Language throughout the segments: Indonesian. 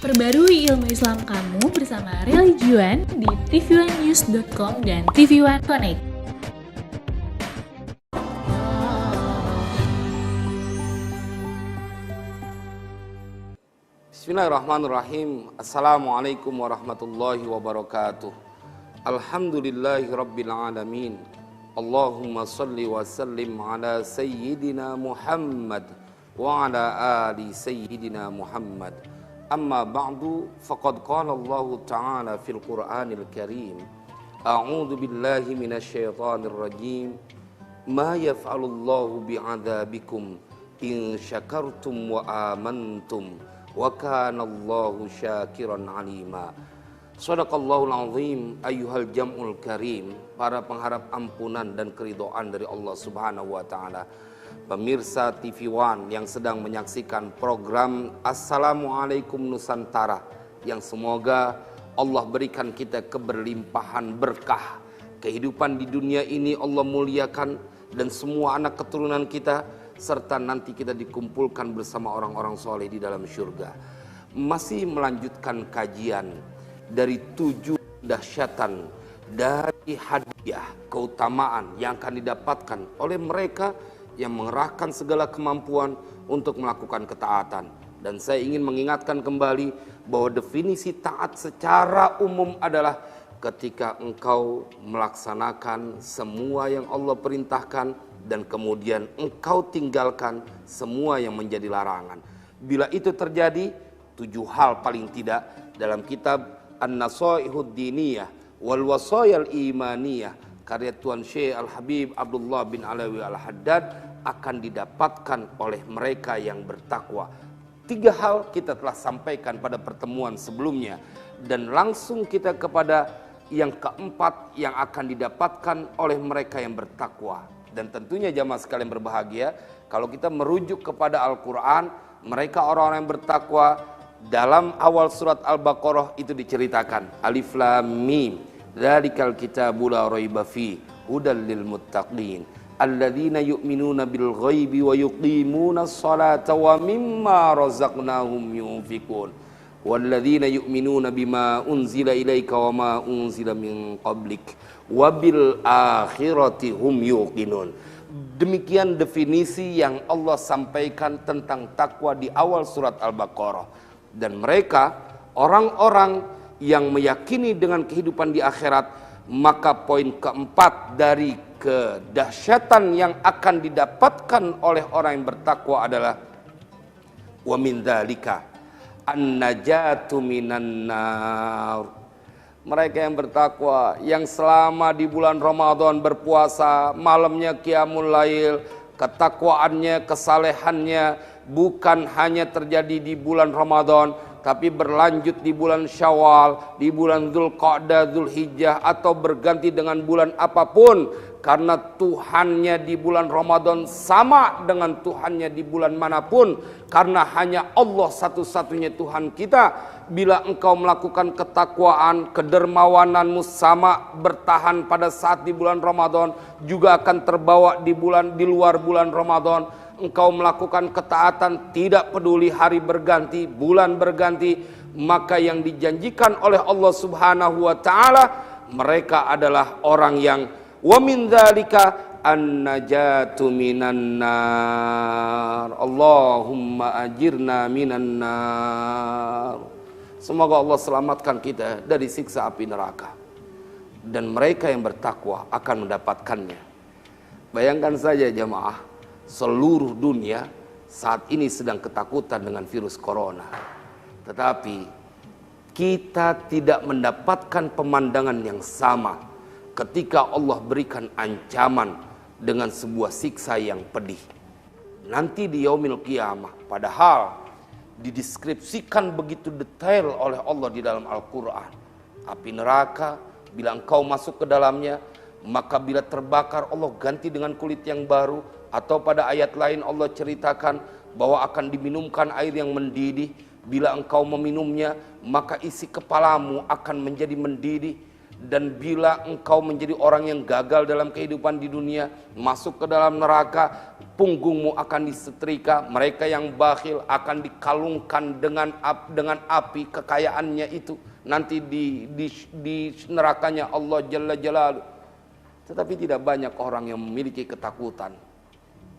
Perbarui ilmu Islam kamu bersama Religion di tv1news.com dan TV1 Connect. Bismillahirrahmanirrahim. Assalamualaikum warahmatullahi wabarakatuh. Alhamdulillahi rabbil alamin. Allahumma salli wa sallim ala sayyidina Muhammad wa ala ali sayyidina Muhammad. Amma ba'du, faqad qala Allah ta'ala fil Qur'anil Karim. A'udzu billahi minasyaitonir rajim. Ma yaf'alullahu bi'adzabikum in syakartum wa amantum wa kana Allahu syakiran alima. Shadaqallahul azim. Ayyuhal jam'ul karim, para pengharap ampunan dan keridhaan dari Allah Subhanahu wa taala. Pemirsa TV One yang sedang menyaksikan program Assalamualaikum Nusantara, yang semoga Allah berikan kita keberlimpahan berkah kehidupan di dunia ini, Allah muliakan, dan semua anak keturunan kita, serta nanti kita dikumpulkan bersama orang-orang soleh di dalam syurga. Masih melanjutkan kajian dari 7 dahsyatan dari hadiah keutamaan yang akan didapatkan oleh mereka yang mengerahkan segala kemampuan untuk melakukan ketaatan. Dan saya ingin mengingatkan kembali bahwa definisi taat secara umum adalah ketika engkau melaksanakan semua yang Allah perintahkan dan kemudian engkau tinggalkan semua yang menjadi larangan. Bila itu terjadi, 7 hal paling tidak dalam kitab An-Nasaihud Diniyah wal Wasayal Imaniyah karya Tuan Syekh Al-Habib Abdullah bin Alawi Al-Haddad akan didapatkan oleh mereka yang bertakwa. 3 hal kita telah sampaikan pada pertemuan sebelumnya, dan langsung kita kepada yang keempat yang akan didapatkan oleh mereka yang bertakwa. Dan tentunya jamaah sekalian berbahagia, kalau kita merujuk kepada Al-Quran, mereka orang-orang yang bertakwa. Dalam awal surat Al-Baqarah itu diceritakan, Alif Lam Mim, dzalikal kitabu la raiba fi hudal lil muttaqin alladzina yu'minuna bil ghaibi wa yuqimuna sholata wa mimma razaqnahum yunfikun walladzina yu'minuna bima unzila ilaika wa ma unzila min qablik wa bil akhirati hum yuqinun. Demikian definisi yang Allah sampaikan tentang takwa di awal surat Al-Baqarah. Dan mereka orang-orang yang meyakini dengan kehidupan di akhirat, maka poin keempat dari kedahsyatan yang akan didapatkan oleh orang yang bertakwa adalah wa min dzalika an-najatu minan nar. Mereka yang bertakwa, yang selama di bulan Ramadan berpuasa, malamnya qiyamul lail, ketakwaannya, kesalehannya bukan hanya terjadi di bulan Ramadan, tapi berlanjut di bulan Syawal, di bulan Dzulqa'dah, Dzulhijjah, atau berganti dengan bulan apapun, karena Tuhannya di bulan Ramadan sama dengan Tuhannya di bulan manapun, karena hanya Allah satu-satunya Tuhan kita. Bila engkau melakukan ketakwaan, kedermawananmu sama bertahan pada saat di bulan Ramadan, juga akan terbawa di luar bulan Ramadan. Engkau melakukan ketaatan tidak peduli hari berganti, bulan berganti, maka yang dijanjikan oleh Allah Subhanahu wa taala, mereka adalah orang yang wa min dzalika an-najatu minan nar. Allahumma ajirna minan nar. Semoga Allah selamatkan kita dari siksa api neraka. Dan mereka yang bertakwa akan mendapatkannya. Bayangkan saja jamaah, seluruh dunia saat ini sedang ketakutan dengan virus corona. Tetapi kita tidak mendapatkan pemandangan yang sama ketika Allah berikan ancaman dengan sebuah siksa yang pedih nanti di yaumil qiyamah. Padahal dideskripsikan begitu detail oleh Allah di dalam Al-Quran. Api neraka, bila engkau masuk ke dalamnya, maka bila terbakar Allah ganti dengan kulit yang baru. Atau pada ayat lain Allah ceritakan bahwa akan diminumkan air yang mendidih. Bila engkau meminumnya, maka isi kepalamu akan menjadi mendidih. Dan bila engkau menjadi orang yang gagal dalam kehidupan di dunia, masuk ke dalam neraka, punggungmu akan disetrika. Mereka yang bakhil akan dikalungkan dengan api kekayaannya itu. Nanti di nerakanya Allah Jalla Jalaluhu. Tetapi tidak banyak orang yang memiliki ketakutan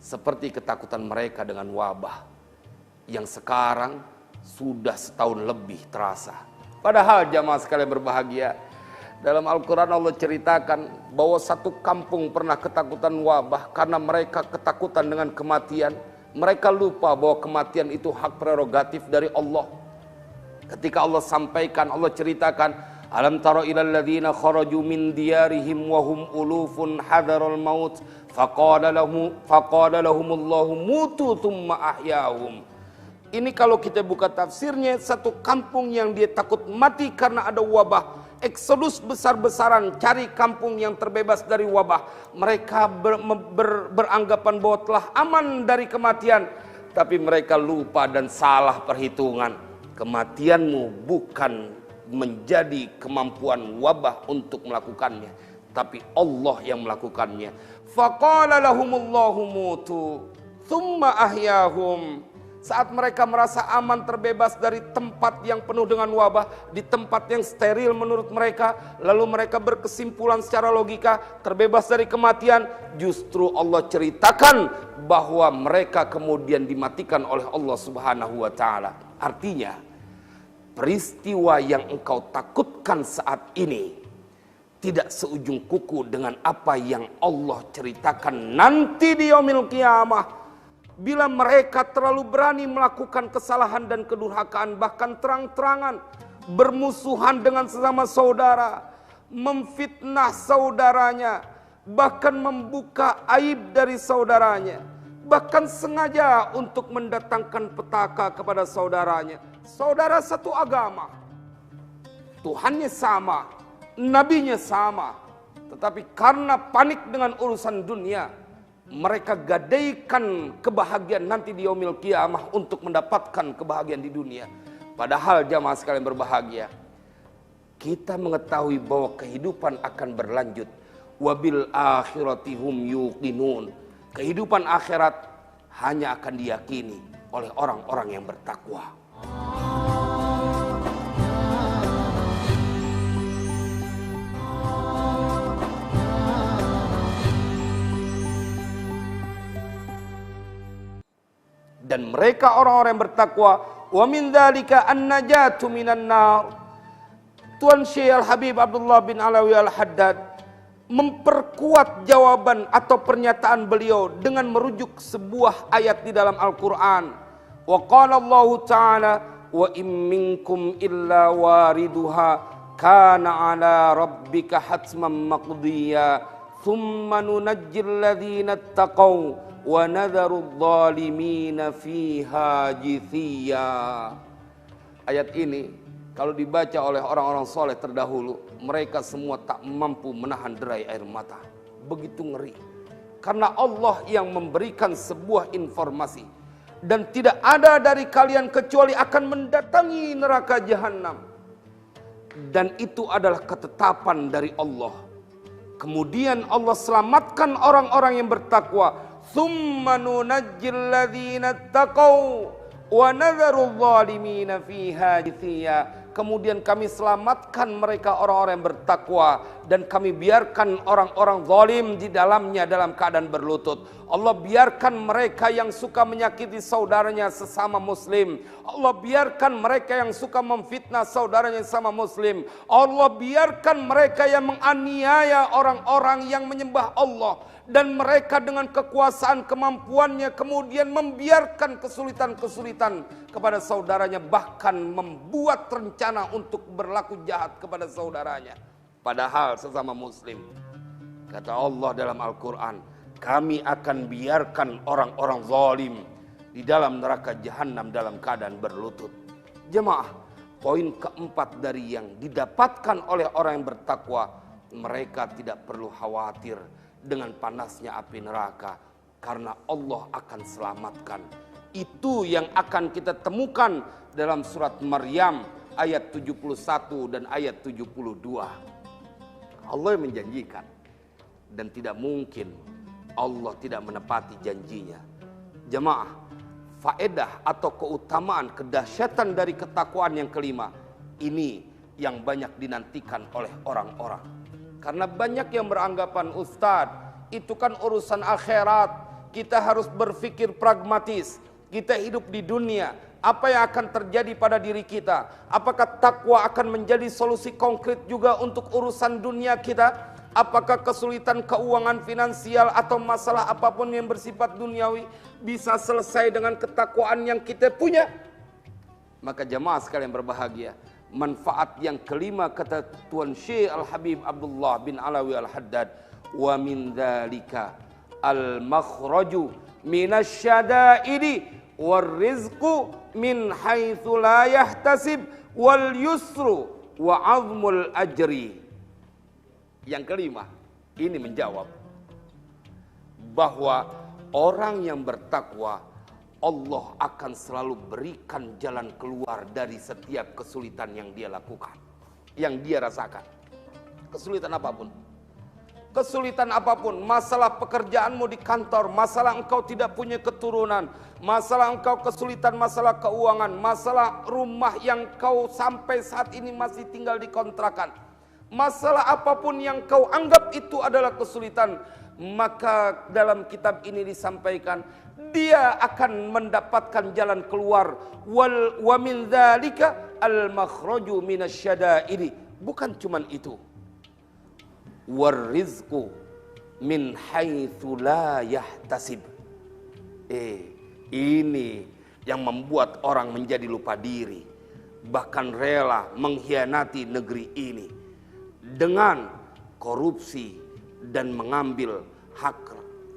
seperti ketakutan mereka dengan wabah yang sekarang sudah setahun lebih terasa. Padahal jamaah sekalian berbahagia, dalam Al-Quran Allah ceritakan bahwa satu kampung pernah ketakutan wabah karena mereka ketakutan dengan kematian. Mereka lupa bahwa kematian itu hak prerogatif dari Allah. Ketika Allah sampaikan, Allah ceritakan, alam tara ilal ladzina kharaju min diyarihim wa hum ulufun hadarul maut faqala lahumullahu mutu thumma ahyahum. Ini kalau kita buka tafsirnya, satu kampung yang dia takut mati karena ada wabah. Eksodus besar-besaran cari kampung yang terbebas dari wabah. Mereka beranggapan bahwa telah aman dari kematian. Tapi mereka lupa dan salah perhitungan. Kematianmu bukan menjadi kemampuan wabah untuk melakukannya, tapi Allah yang melakukannya. Faqala lahumullahu mutu thumma ahyahum. Saat mereka merasa aman terbebas dari tempat yang penuh dengan wabah, di tempat yang steril menurut mereka, lalu mereka berkesimpulan secara logika terbebas dari kematian, justru Allah ceritakan bahwa mereka kemudian dimatikan oleh Allah Subhanahu wa taala. Artinya, peristiwa yang engkau takutkan saat ini tidak seujung kuku dengan apa yang Allah ceritakan nanti di yaumil qiyamah. Bila mereka terlalu berani melakukan kesalahan dan kedurhakaan, bahkan terang-terangan bermusuhan dengan sesama saudara, memfitnah saudaranya, bahkan membuka aib dari saudaranya, bahkan sengaja untuk mendatangkan petaka kepada saudaranya. Saudara satu agama, Tuhannya sama, nabinya sama, tetapi karena panik dengan urusan dunia, mereka gadaikan kebahagiaan nanti di yaumil qiyamah untuk mendapatkan kebahagiaan di dunia. Padahal jamaah sekalian berbahagia, kita mengetahui bahwa kehidupan akan berlanjut. Wabil akhirati hum yuqinun. Kehidupan akhirat hanya akan diyakini oleh orang-orang yang bertakwa. Dan mereka orang-orang yang bertakwa, wa min dzalika an-najatu minan nar. Tuan Syekh Al-Habib Abdullah bin Alawi Al-Haddad memperkuat jawaban atau pernyataan beliau dengan merujuk sebuah ayat di dalam Al-Qur'an. Wa qala Allah Ta'ala, wa in minkum illa wariduha kana 'ala rabbika hatman maqdiya thumma nunajjil ladzina taqaw wa nadharudz zalimina fiha jithiya. Ayat ini kalau dibaca oleh orang-orang soleh terdahulu, mereka semua tak mampu menahan derai air mata. Begitu ngeri. Karena Allah yang memberikan sebuah informasi, dan tidak ada dari kalian kecuali akan mendatangi neraka jahanam. Dan itu adalah ketetapan dari Allah. Kemudian Allah selamatkan orang-orang yang bertakwa. Thumma nunajjil ladzina taqaw wa nadharul zalimina fiha jithiya. Kemudian kami selamatkan mereka orang-orang yang bertakwa, dan kami biarkan orang-orang zalim di dalamnya dalam keadaan berlutut. Allah biarkan mereka yang suka menyakiti saudaranya sesama muslim. Allah biarkan mereka yang suka memfitnah saudaranya sesama muslim. Allah biarkan mereka yang menganiaya orang-orang yang menyembah Allah. Dan mereka dengan kekuasaan kemampuannya kemudian membiarkan kesulitan-kesulitan kepada saudaranya, bahkan membuat rencana untuk berlaku jahat kepada saudaranya. Padahal sesama muslim, kata Allah dalam Al-Quran, kami akan biarkan orang-orang zalim di dalam neraka jahanam dalam keadaan berlutut. Jemaah, poin keempat dari yang didapatkan oleh orang yang bertakwa, mereka tidak perlu khawatir dengan panasnya api neraka, karena Allah akan selamatkan. Itu yang akan kita temukan dalam surat Maryam ayat 71 dan ayat 72. Allah yang menjanjikan. Dan tidak mungkin Allah tidak menepati janjinya. Jemaah, faedah atau keutamaan kedahsyatan dari ketakwaan yang kelima, ini yang banyak dinantikan oleh orang-orang. Karena banyak yang beranggapan, Ustadz, itu kan urusan akhirat, kita harus berpikir pragmatis, kita hidup di dunia, apa yang akan terjadi pada diri kita? Apakah takwa akan menjadi solusi konkret juga untuk urusan dunia kita? Apakah kesulitan keuangan finansial atau masalah apapun yang bersifat duniawi bisa selesai dengan ketakwaan yang kita punya? Maka jemaah sekalian berbahagia, manfaat yang kelima kata Tuan Syekh Al-Habib Abdullah bin Alawi Al-Haddad, wa min dzalika al-makhraju minasyada'idi warrizqu min haitsu la yahtasib wal yusru wa 'azmul ajri. Yang kelima, ini menjawab bahwa orang yang bertakwa, Allah akan selalu berikan jalan keluar dari setiap kesulitan yang dia lakukan, yang dia rasakan. Kesulitan apapun. Kesulitan apapun, masalah pekerjaanmu di kantor, masalah engkau tidak punya keturunan, masalah engkau kesulitan masalah keuangan, masalah rumah yang kau sampai saat ini masih tinggal di kontrakan. Masalah apapun yang kau anggap itu adalah kesulitan, maka dalam kitab ini disampaikan dia akan mendapatkan jalan keluar. Wa min dzalika al-makhraju minasyada'idi. Bukan cuman itu. Warrizqu min haitsu la yahtasib. Ini yang membuat orang menjadi lupa diri, bahkan rela mengkhianati negeri ini dengan korupsi dan mengambil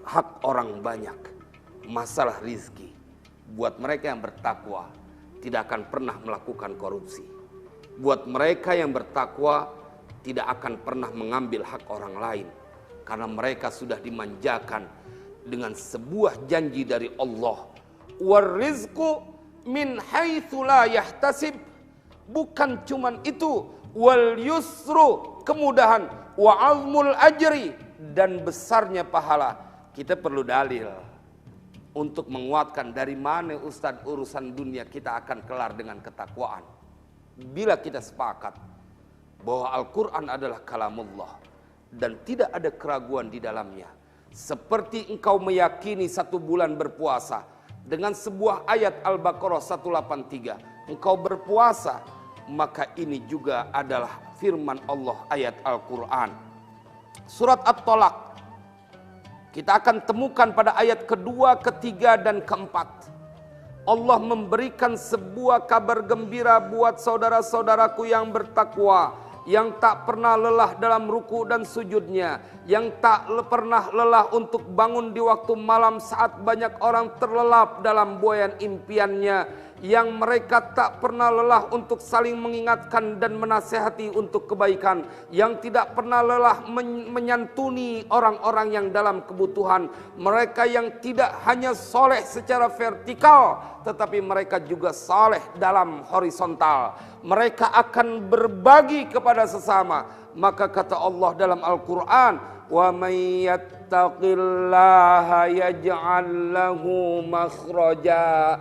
hak orang banyak. Masalah rizki, buat mereka yang bertakwa tidak akan pernah melakukan korupsi. Buat mereka yang bertakwa tidak akan pernah mengambil hak orang lain, karena mereka sudah dimanjakan dengan sebuah janji dari Allah. Warizqu min haitsu la yahtasib. Bukan cuman itu, wal yusru, kemudahan, wa 'azmul ajri, dan besarnya pahala. Kita perlu dalil untuk menguatkan dari mana Ustadz urusan dunia kita akan kelar dengan ketakwaan. Bila kita sepakat bahwa Al-Quran adalah kalamullah dan tidak ada keraguan di dalamnya, seperti engkau meyakini 1 bulan berpuasa dengan sebuah ayat Al-Baqarah 183, engkau berpuasa, maka ini juga adalah firman Allah, ayat Al-Quran. Surat At-Talaq kita akan temukan pada ayat kedua, ketiga, dan keempat. Allah memberikan sebuah kabar gembira buat saudara-saudaraku yang bertakwa, yang tak pernah lelah dalam ruku dan sujudnya, yang tak pernah lelah untuk bangun di waktu malam saat banyak orang terlelap dalam buayan impiannya, yang mereka tak pernah lelah untuk saling mengingatkan dan menasehati untuk kebaikan, yang tidak pernah lelah menyantuni orang-orang yang dalam kebutuhan, mereka yang tidak hanya soleh secara vertikal, tetapi mereka juga soleh dalam horizontal. Mereka akan berbagi kepada sesama. Maka kata Allah dalam Al-Quran, wa may yattaqillaha yaj'al lahu makhraja.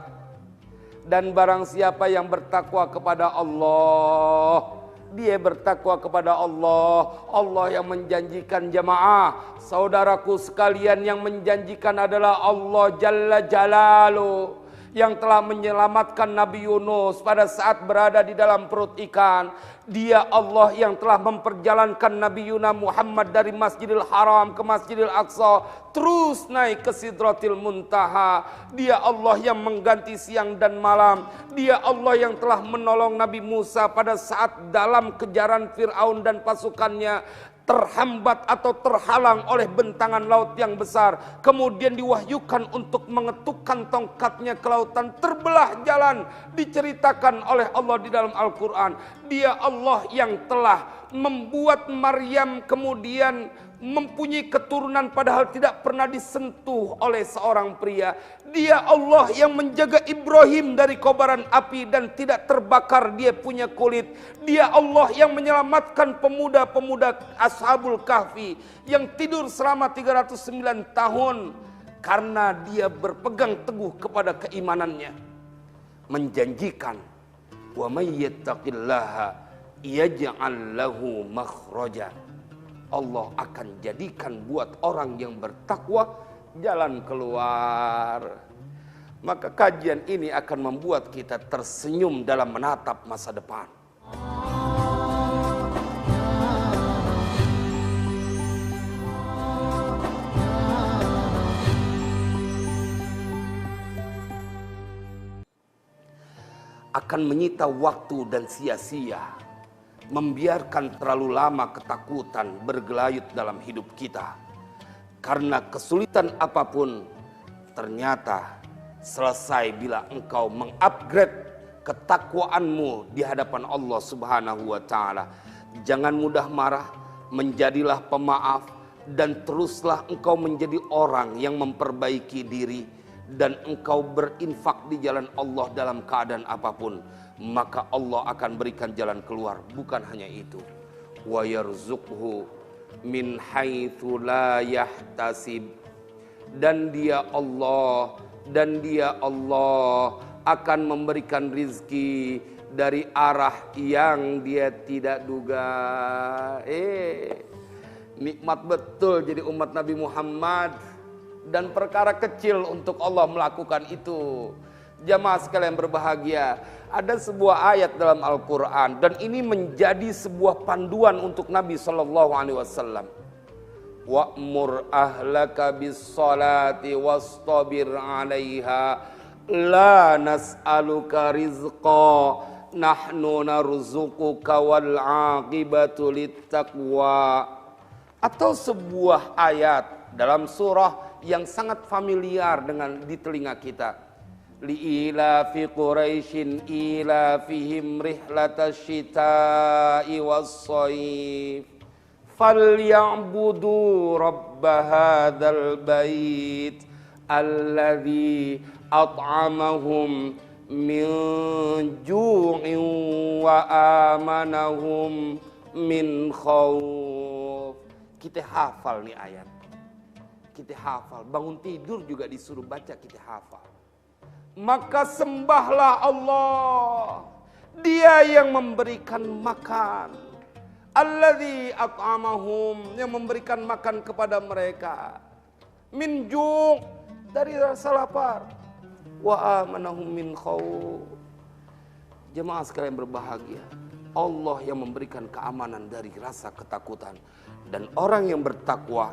Dan barang siapa yang bertakwa kepada Allah, dia bertakwa kepada Allah. Allah yang menjanjikan, jemaah, saudaraku sekalian, yang menjanjikan adalah Allah Jalla Jalaluh, yang telah menyelamatkan Nabi Yunus pada saat berada di dalam perut ikan. Dia Allah yang telah memperjalankan Nabi Yuna Muhammad dari Masjidil Haram ke Masjidil Aqsa, terus naik ke Sidratil Muntaha. Dia Allah yang mengganti siang dan malam. Dia Allah yang telah menolong Nabi Musa pada saat dalam kejaran Fir'aun dan pasukannya terhambat atau terhalang oleh bentangan laut yang besar, kemudian diwahyukan untuk mengetukkan tongkatnya ke lautan, terbelah jalan, diceritakan oleh Allah di dalam Al-Quran. Dia Allah yang telah membuat Maryam kemudian mempunyai keturunan padahal tidak pernah disentuh oleh seorang pria. Dia Allah yang menjaga Ibrahim dari kobaran api dan tidak terbakar dia punya kulit. Dia Allah yang menyelamatkan pemuda-pemuda Ashabul Kahfi yang tidur selama 309 tahun karena dia berpegang teguh kepada keimanannya. Menjanjikan, wa may yattaqillaha yaj'al lahu makhraja. Allah akan jadikan buat orang yang bertakwa jalan keluar. Maka kajian ini akan membuat kita tersenyum dalam menatap masa depan. Akan menyita waktu dan sia-sia membiarkan terlalu lama ketakutan bergelayut dalam hidup kita. Karena kesulitan apapun ternyata selesai bila engkau mengupgrade ketakwaanmu di hadapan Allah Subhanahu wa taala. Jangan mudah marah, menjadilah pemaaf dan teruslah engkau menjadi orang yang memperbaiki diri dan engkau berinfak di jalan Allah dalam keadaan apapun. Maka Allah akan berikan jalan keluar. Bukan hanya itu, wa yarzuqhu min haitsu la yahtasib, dan dia Allah akan memberikan rizki dari arah yang dia tidak duga. Nikmat betul jadi umat Nabi Muhammad, dan perkara kecil untuk Allah melakukan itu. Jamaah sekalian berbahagia, ada sebuah ayat dalam Al-Quran dan ini menjadi sebuah panduan untuk Nabi SAW. Wa'mur ahlaka bis-salati wastabir 'alaiha la nas'aluka rizqa nahnu narzuquka wal 'aqibatu littaqwa. Atau sebuah ayat dalam surah yang sangat familiar dengan di telinga kita. Li'ilafi Quraisyin ilafihim rihlatash shita'i was-shayf falyabudu rabb hadzal bait alladzi at'amahum min ju'in wa amanahum min khauf. Kita hafal nih ayat. Kita hafal, bangun tidur juga disuruh baca, kita hafal. Maka sembahlah Allah, Dia yang memberikan makan. Alladzi at'amahum, yang memberikan makan kepada mereka. Min ju', dari rasa lapar. Wa amanahum min khauf. Jemaah sekalian berbahagia, Allah yang memberikan keamanan dari rasa ketakutan. Dan orang yang bertakwa,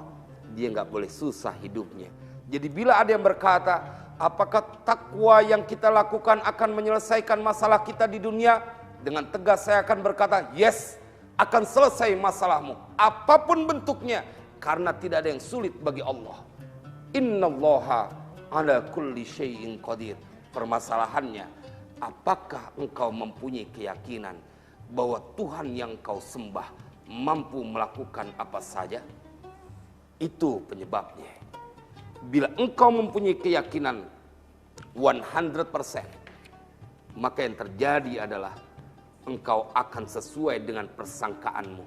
dia nggak boleh susah hidupnya. Jadi bila ada yang berkata, apakah takwa yang kita lakukan akan menyelesaikan masalah kita di dunia? Dengan tegas saya akan berkata, yes, akan selesai masalahmu. Apapun bentuknya. Karena tidak ada yang sulit bagi Allah. Innallaha ala kulli syai'in qadir. Permasalahannya, apakah engkau mempunyai keyakinan bahwa Tuhan yang kau sembah mampu melakukan apa saja? Itu penyebabnya. Bila engkau mempunyai keyakinan 100%, maka yang terjadi adalah engkau akan sesuai dengan persangkaanmu.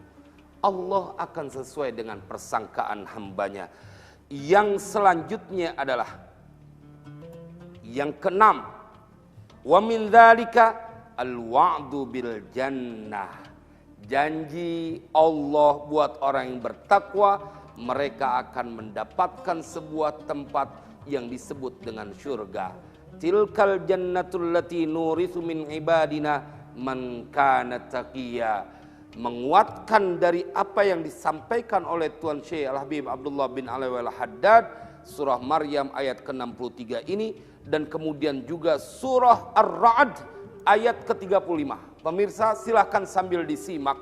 Allah akan sesuai dengan persangkaan hambanya. Yang selanjutnya adalah yang keenam, wa min dzalika al-wa'du bil jannah. Janji Allah buat orang yang bertakwa, mereka akan mendapatkan sebuah tempat yang disebut dengan syurga. Tilkal jannatul lati nurithu min ibadina man kana taqiyya. Menguatkan dari apa yang disampaikan oleh Tuan Syekh Al-Habib Abdullah bin Alwi Al-Haddad, surah Maryam ayat ke-63 ini, dan kemudian juga surah Ar-Ra'd ayat ke-35. Pemirsa silahkan sambil disimak.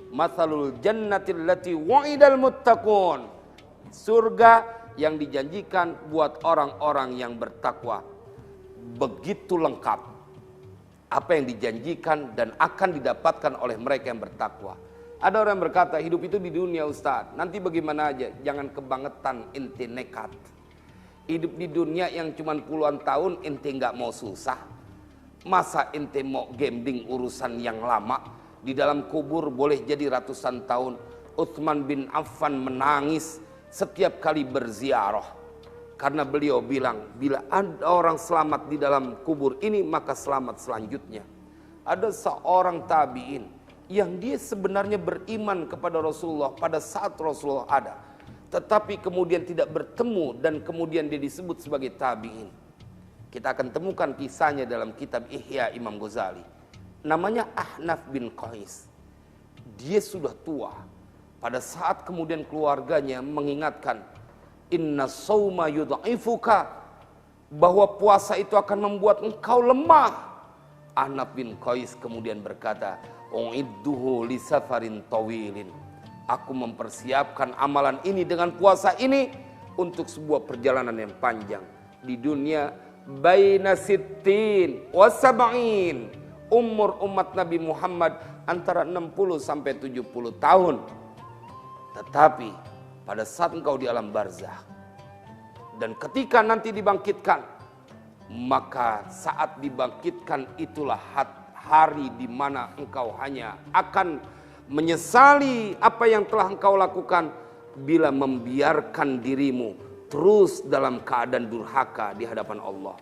Mathalul jannatil lati wa'idal muttaqun. Surga yang dijanjikan buat orang-orang yang bertakwa. Begitu lengkap apa yang dijanjikan dan akan didapatkan oleh mereka yang bertakwa. Ada orang yang berkata, hidup itu di dunia Ustaz, nanti bagaimana aja, jangan kebangetan ente nekat. Hidup di dunia yang cuma puluhan tahun ente nggak mau susah. Masa ente mau gambling urusan yang lama? Di dalam kubur boleh jadi ratusan tahun. Utsman bin Affan menangis setiap kali berziarah. Karena beliau bilang, bila ada orang selamat di dalam kubur ini, maka selamat selanjutnya. Ada seorang tabi'in yang dia sebenarnya beriman kepada Rasulullah pada saat Rasulullah ada. Tetapi kemudian tidak bertemu dan kemudian dia disebut sebagai tabi'in. Kita akan temukan kisahnya dalam kitab Ihya Imam Ghazali. Namanya Ahnaf bin Qais. Dia sudah tua. Pada saat kemudian keluarganya mengingatkan, inna sawma yudha'ifuka, bahwa puasa itu akan membuat engkau lemah. Ahnaf bin Qais kemudian berkata, u'idduhu li safarin tawilin. Aku mempersiapkan amalan ini dengan puasa ini untuk sebuah perjalanan yang panjang. Di dunia baina sittin wa sab'in. Umur umat Nabi Muhammad antara 60 sampai 70 tahun. Tetapi pada saat engkau di alam barzakh dan ketika nanti dibangkitkan, maka saat dibangkitkan itulah hari di mana engkau hanya akan menyesali apa yang telah engkau lakukan bila membiarkan dirimu terus dalam keadaan durhaka di hadapan Allah.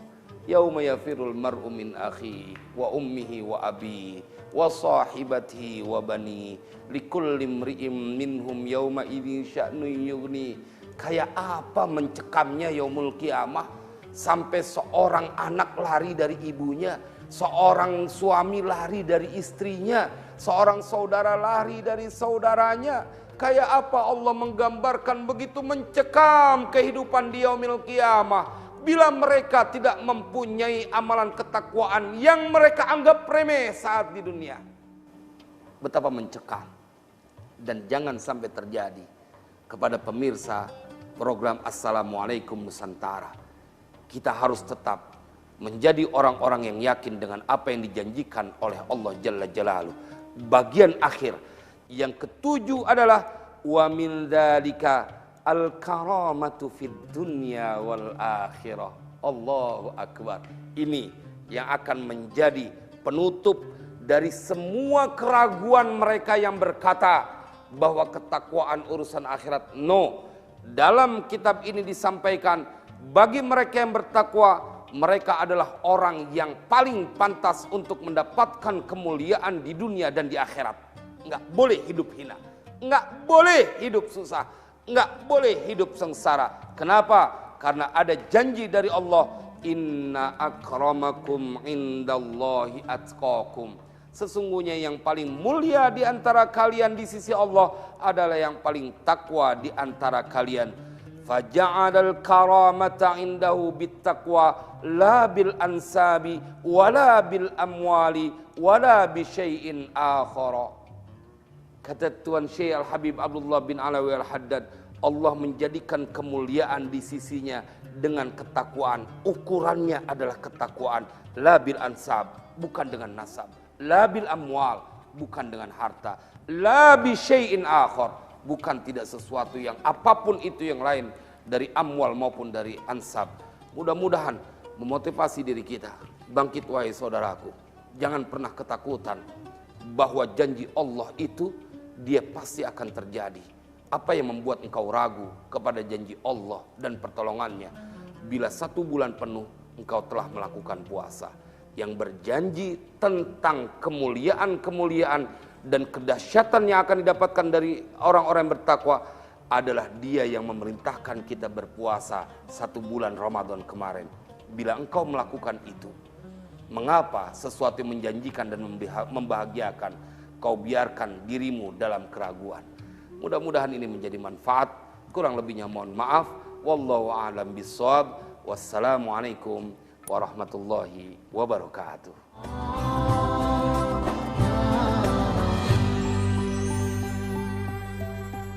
Yauma yafirul mar'u min akhi wa ummihi wa abi wa sahibatihi wa bani likulli imri'in minhum yauma idzin sya'nu yughni. Kayak apa mencekamnya yaumul kiamah sampai seorang anak lari dari ibunya, seorang suami lari dari istrinya, seorang saudara lari dari saudaranya. Kayak apa Allah menggambarkan begitu mencekam kehidupan di yaumil qiyamah bila mereka tidak mempunyai amalan ketakwaan yang mereka anggap remeh saat di dunia. Betapa mencekam. Dan jangan sampai terjadi kepada pemirsa program Assalamualaikum Nusantara. Kita harus tetap menjadi orang-orang yang yakin dengan apa yang dijanjikan oleh Allah Jalla Jalaluhu. Bagian akhir yang ketujuh adalah wa min dzalika al-karamatu fid dunya wal akhirah. Allahu akbar. Ini yang akan menjadi penutup dari semua keraguan mereka yang berkata bahwa ketakwaan urusan akhirat. No. Dalam kitab ini disampaikan bagi mereka yang bertakwa, mereka adalah orang yang paling pantas untuk mendapatkan kemuliaan di dunia dan di akhirat. Enggak boleh hidup hina, enggak boleh hidup susah, enggak boleh hidup sengsara. Kenapa? Karena ada janji dari Allah, inna akramakum indallahi atqakum. Sesungguhnya yang paling mulia di antara kalian di sisi Allah adalah yang paling takwa di antara kalian. Faja'alal karamata indahu bittaqwa la bil ansabi wala bil amwali wala bi syai'in akhara. Kata Tuan Syekh Al-Habib Abdullah bin Alawi Al-Haddad, Allah menjadikan kemuliaan di sisinya dengan ketakwaan. Ukurannya adalah ketakwaan. La bil ansab, bukan dengan nasab. La bil amwal, bukan dengan harta. La bi syai'in akhar, bukan tidak sesuatu yang apapun itu yang lain dari amwal maupun dari ansab. Mudah-mudahan memotivasi diri kita. Bangkit wahai saudaraku. Jangan pernah ketakutan bahwa janji Allah itu dia pasti akan terjadi. Apa yang membuat engkau ragu kepada janji Allah dan pertolongannya? Bila 1 bulan penuh engkau telah melakukan puasa yang berjanji tentang kemuliaan-kemuliaan dan kedahsyatan yang akan didapatkan dari orang-orang yang bertakwa adalah dia yang memerintahkan kita berpuasa 1 bulan Ramadan kemarin. Bila engkau melakukan itu, mengapa sesuatu yang menjanjikan dan membahagiakan kau biarkan dirimu dalam keraguan? Mudah-mudahan ini menjadi manfaat. Kurang lebihnya mohon maaf. Wallahu a'lam bishawab. Wassalamualaikum warahmatullahi wabarakatuh.